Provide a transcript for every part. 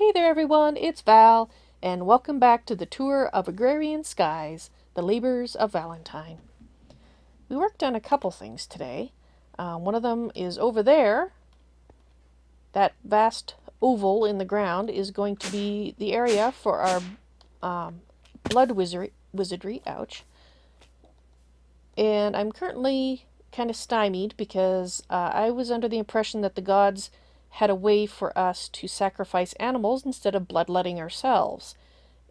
Hey there everyone, it's Val, and welcome back to the tour of Agrarian Skies, the labors of Valentine. We worked on a couple things today. One of them is over there. That vast oval in the ground is going to be the area for our blood wizardry, ouch. And I'm currently kind of stymied because I was under the impression that the gods had a way for us to sacrifice animals instead of bloodletting ourselves.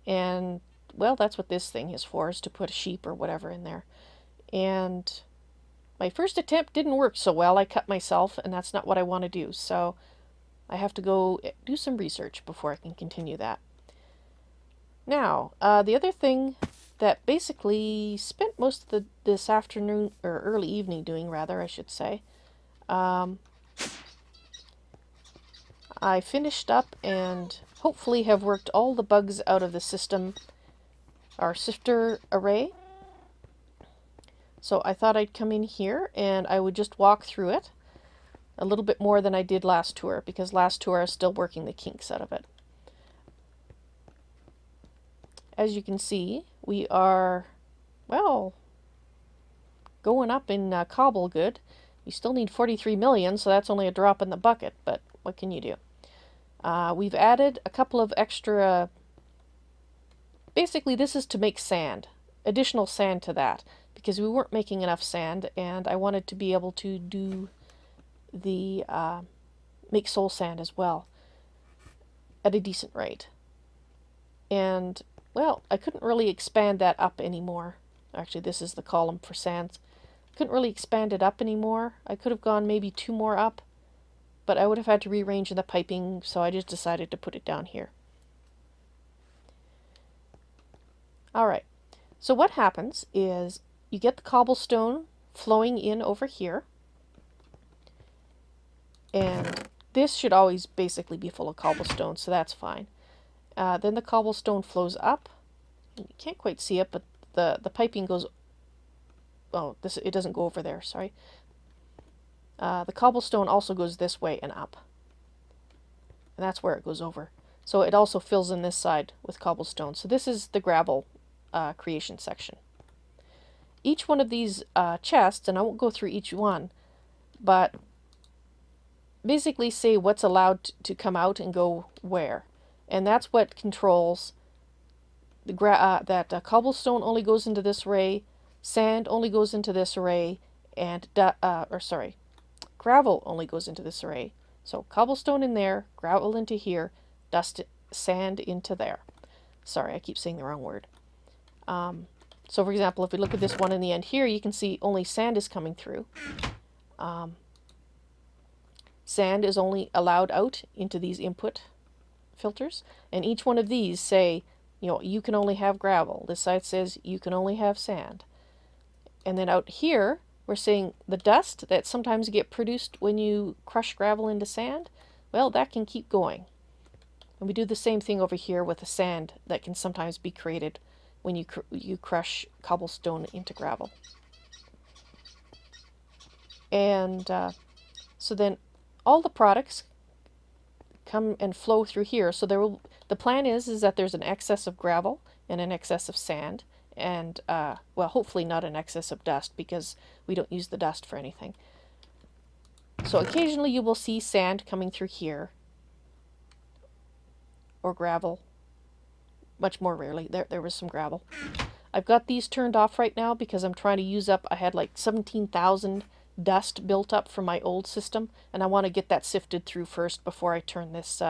And, well, that's what this thing is for, is to put a sheep or whatever in there. And my first attempt didn't work so well. I cut myself, and that's not what I want to do. So I have to go do some research before I can continue that. Now, the other thing that basically spent most of this afternoon, or early evening doing, rather, I should say, I finished up and hopefully have worked all the bugs out of the system, our Sifter Array. So I thought I'd come in here and I would just walk through it a little bit more than I did last tour, because last tour I was still working the kinks out of it. As you can see, we are, well, going up in cobble good. We still need 43 million, so that's only a drop in the bucket, but what can you do? We've added a couple of extra, basically this is to make sand, additional sand to that, because we weren't making enough sand, and I wanted to be able to do the, make soul sand as well, at a decent rate. And, well, I couldn't really expand that up anymore. Actually, this is the column for sands. Couldn't really expand it up anymore. I could have gone maybe 2 more up, but I would have had to rearrange the piping, so I just decided to put it down here. Alright, so what happens is you get the cobblestone flowing in over here, and this should always basically be full of cobblestone, so that's fine. Then the cobblestone flows up. You can't quite see it, but the piping goes, oh, it doesn't go over there, sorry. The cobblestone also goes this way and up. And that's where it goes over. So it also fills in this side with cobblestone. So this is the gravel creation section. Each one of these chests, and I won't go through each one, but basically say what's allowed to come out and go where. And that's what controls the that cobblestone only goes into this array, sand only goes into this array, and gravel only goes into this array. So cobblestone in there, gravel into here, sand into there. Sorry, I keep saying the wrong word. So for example, if we look at this one in the end here, you can see only sand is coming through. Sand is only allowed out into these input filters, and each one of these say, you know, you can only have gravel. This side says you can only have sand. And then out here, we're saying the dust that sometimes get produced when you crush gravel into sand, well, that can keep going. And we do the same thing over here with the sand that can sometimes be created when you crush cobblestone into gravel. And so then all the products come and flow through here. So the plan is that there's an excess of gravel and an excess of sand, and well, hopefully not an excess of dust, because we don't use the dust for anything. So occasionally you will see sand coming through here, or gravel. Much more rarely. There was some gravel. I've got these turned off right now because I'm trying to use up, I had like 17,000 dust built up from my old system, and I want to get that sifted through first before I turn this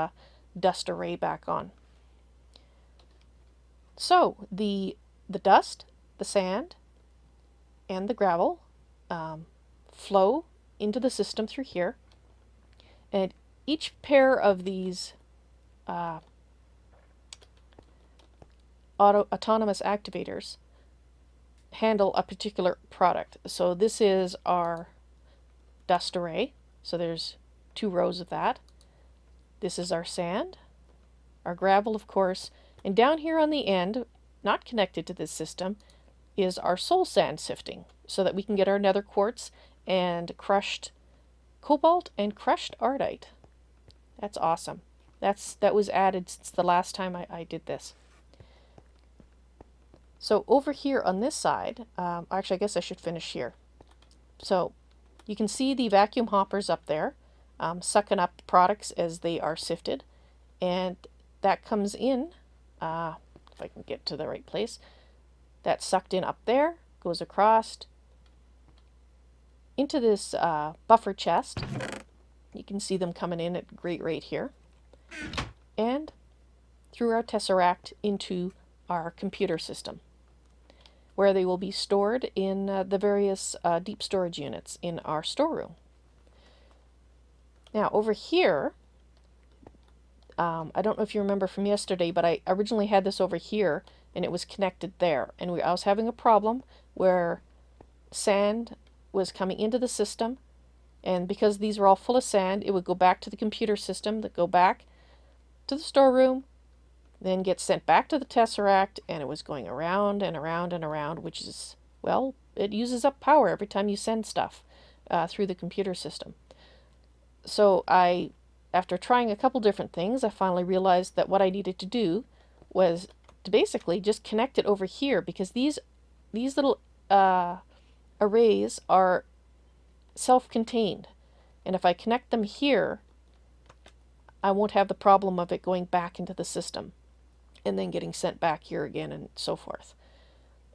dust array back on. So the dust, the sand, and the gravel flow into the system through here, and each pair of these autonomous activators handle a particular product. So this is our dust array, so there's 2 rows of that. This is our sand, our gravel, of course, and down here on the end, not connected to this system, is our soul sand sifting, so that we can get our nether quartz and crushed cobalt and crushed ardite. That's awesome. That was added since the last time I did this. So over here on this side, actually I guess I should finish here. So you can see the vacuum hoppers up there sucking up products as they are sifted, and that comes in, if I can get to the right place, that's sucked in up there, goes across into this buffer chest. You can see them coming in at a great rate here, and through our tesseract into our computer system, where they will be stored in the various deep storage units in our storeroom. Now over here, I don't know if you remember from yesterday, but I originally had this over here and it was connected there, and I was having a problem where sand was coming into the system, and because these were all full of sand, it would go back to the computer system, that go back to the storeroom, then get sent back to the tesseract, and it was going around and around and around, which is, well, it uses up power every time you send stuff through the computer system. So after trying a couple different things, I finally realized that what I needed to do was to basically just connect it over here, because these little arrays are self-contained, and if I connect them here, I won't have the problem of it going back into the system and then getting sent back here again and so forth.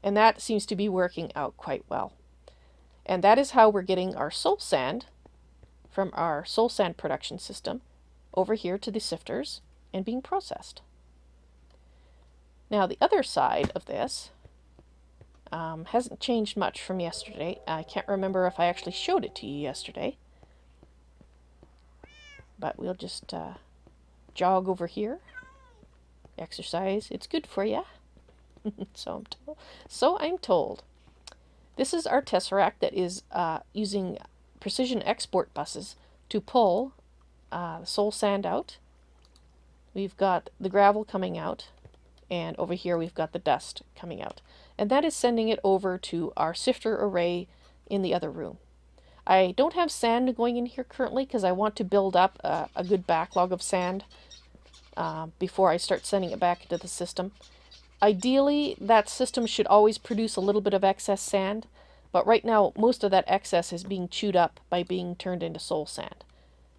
And that seems to be working out quite well. And that is how we're getting our soul sand from our soul sand production system over here to the sifters and being processed. Now the other side of this hasn't changed much from yesterday. I can't remember if I actually showed it to you yesterday, but we'll just jog over here. Exercise, it's good for you. So I'm told. This is our tesseract that is using precision export buses to pull the soul sand out. We've got the gravel coming out, and over here we've got the dust coming out. And that is sending it over to our sifter array in the other room. I don't have sand going in here currently because I want to build up a good backlog of sand before I start sending it back into the system. Ideally, that system should always produce a little bit of excess sand, but right now most of that excess is being chewed up by being turned into soul sand,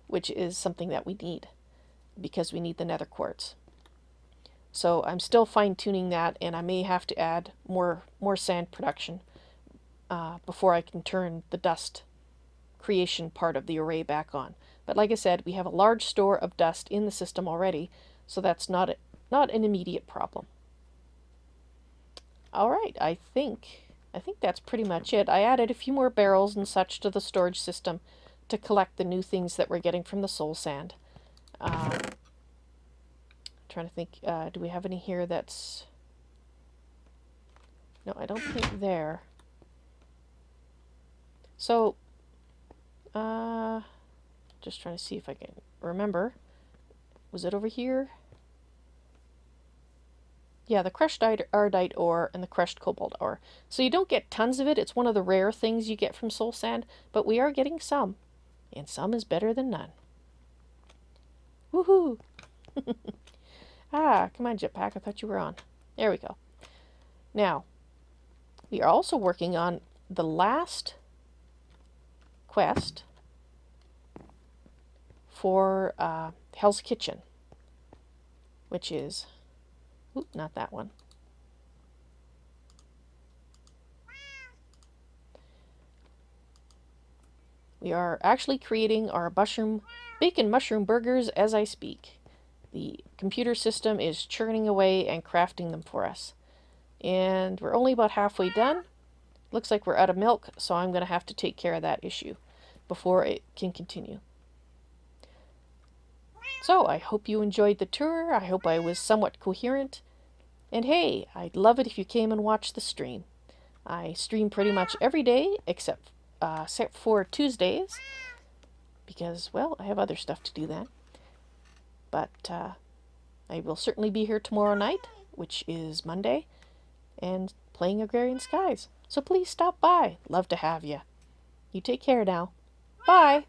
which is something that we need because we need the nether quartz. So I'm still fine-tuning that, and I may have to add more sand production before I can turn the dust creation part of the array back on. But like I said, we have a large store of dust in the system already, so that's not an immediate problem. All right, I think that's pretty much it. I added a few more barrels and such to the storage system to collect the new things that we're getting from the soul sand. Trying to think, do we have any here that's... No, I don't think there. So, just trying to see if I can remember. Was it over here? Yeah, the crushed ardite ore and the crushed cobalt ore. So you don't get tons of it. It's one of the rare things you get from soul sand, but we are getting some. And some is better than none. Woohoo! Ah, come on, Jetpack. I thought you were on. There we go. Now, we are also working on the last quest for Hell's Kitchen, which is... Oop, not that one. We are actually creating our bacon mushroom burgers as I speak. The computer system is churning away and crafting them for us. And we're only about halfway done. Looks like we're out of milk, so I'm going to have to take care of that issue before it can continue. So I hope you enjoyed the tour. I hope I was somewhat coherent. And hey, I'd love it if you came and watched the stream. I stream pretty much every day except for Tuesdays, because, well, I have other stuff to do then. But I will certainly be here tomorrow night, which is Monday, and playing Agrarian Skies. So please stop by. Love to have you. You take care now. Bye.